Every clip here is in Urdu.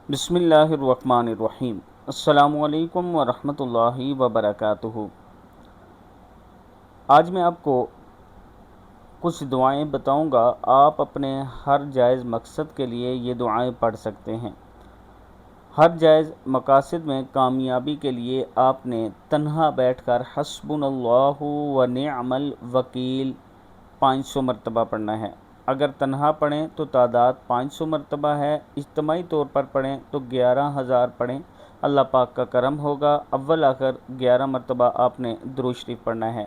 بسم اللہ الرحمن الرحیم۔ السلام علیکم ورحمۃ اللہ وبرکاتہ۔ آج میں آپ کو کچھ دعائیں بتاؤں گا، آپ اپنے ہر جائز مقصد کے لیے یہ دعائیں پڑھ سکتے ہیں۔ ہر جائز مقاصد میں کامیابی کے لیے آپ نے تنہا بیٹھ کر حسبنا اللہ و نعم الوکیل 500 مرتبہ پڑھنا ہے۔ اگر تنہا پڑھیں تو تعداد 500 مرتبہ ہے، اجتماعی طور پر پڑھیں تو 11,000 پڑھیں۔ اللہ پاک کا کرم ہوگا، اول آخر 11 مرتبہ آپ نے درود شریف پڑھنا ہے۔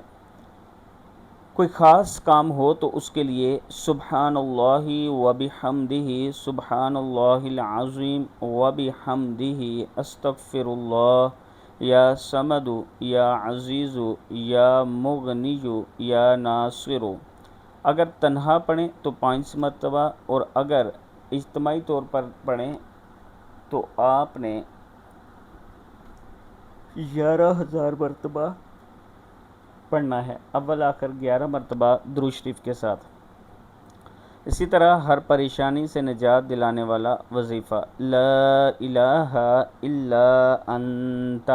کوئی خاص کام ہو تو اس کے لیے سبحان اللہ و بحمدہ، سبحان اللہ العظیم و بحمدہ، استغفر اللہ، یا سمد یا عزیز یا مغنی یا ناصر۔ اگر تنہا پڑھیں تو 5 مرتبہ، اور اگر اجتماعی طور پر پڑھیں تو آپ نے 11,000 مرتبہ پڑھنا ہے، اول آخر 11 مرتبہ درود شریف کے ساتھ۔ اسی طرح ہر پریشانی سے نجات دلانے والا وظیفہ لا الہ الا انت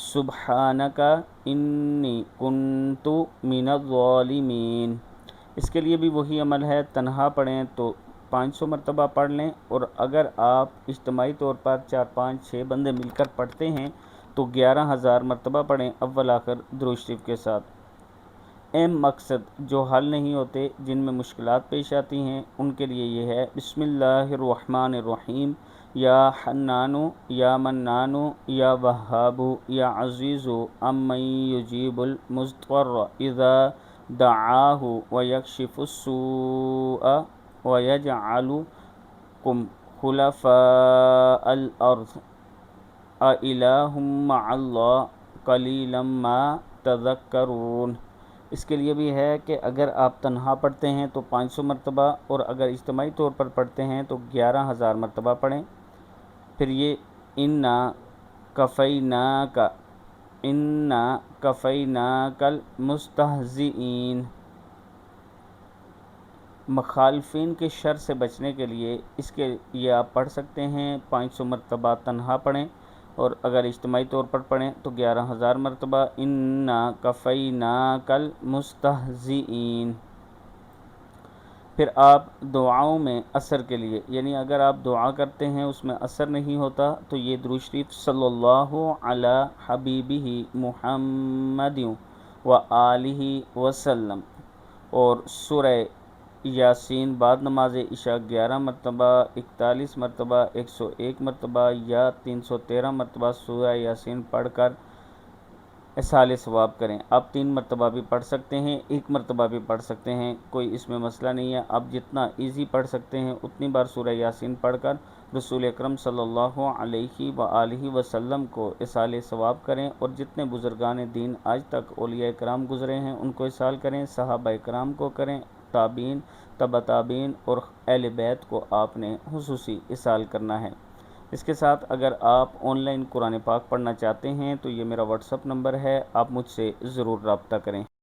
سبحانک انی کنت من الظالمین۔ اس کے لیے بھی وہی عمل ہے، تنہا پڑھیں تو 500 مرتبہ پڑھ لیں، اور اگر آپ اجتماعی طور پر 4 5 6 بندے مل کر پڑھتے ہیں تو 11,000 مرتبہ پڑھیں، اول آخر درود شریف کے ساتھ۔ اہم مقصد جو حل نہیں ہوتے، جن میں مشکلات پیش آتی ہیں، ان کے لیے یہ ہے بسم اللہ الرحمن الرحیم، یا حنانو یا منانو یا وہابو یا عزیزو امن یجیب المضطر اذا دعاہ ویکشف السوء ویجعلکم خلفاء الارض اِلٰہٌ مع اللہ قلیلا ما تذکرون۔ اس کے لیے بھی ہے کہ اگر آپ تنہا پڑھتے ہیں تو 500 مرتبہ، اور اگر اجتماعی طور پر پڑھتے ہیں تو 11,000 مرتبہ پڑھیں۔ پھر یہ انا کفیناک، انا کفیناک المستہزئین، مخالفین کے شر سے بچنے کے لیے اس کے یہ آپ پڑھ سکتے ہیں، 500 مرتبہ تنہا پڑھیں، اور اگر اجتماعی طور پر پڑھیں تو 11,000 مرتبہ انا کفیناک المستہزئین۔ پھر آپ دعاؤں میں اثر کے لیے، یعنی اگر آپ دعا کرتے ہیں اس میں اثر نہیں ہوتا تو یہ درود شریف صلی اللہ علی حبیبہ محمد و آلہ وسلم، اور سورہ یاسین بعد نماز عشاء 11 مرتبہ، 41 مرتبہ، 101 مرتبہ یا 313 مرتبہ سورہ یاسین پڑھ کر اصحال ثواب کریں۔ آپ 3 مرتبہ بھی پڑھ سکتے ہیں، 1 مرتبہ بھی پڑھ سکتے ہیں، کوئی اس میں مسئلہ نہیں ہے۔ آپ جتنا ایزی پڑھ سکتے ہیں اتنی بار سورہ یاسین پڑھ کر رسول اکرم صلی اللہ علیہ وآلہ وسلم کو اصحال ثواب کریں، اور جتنے بزرگان دین آج تک اولیاء کرام گزرے ہیں ان کو اصحال کریں، صحابہ کرام کو کریں، تابعین، تبع تابعین اور اہل بیت کو آپ نے خصوصی اصحال کرنا ہے۔ اس کے ساتھ اگر آپ آن لائن قرآن پاک پڑھنا چاہتے ہیں تو یہ میرا واٹس اپ نمبر ہے، آپ مجھ سے ضرور رابطہ کریں۔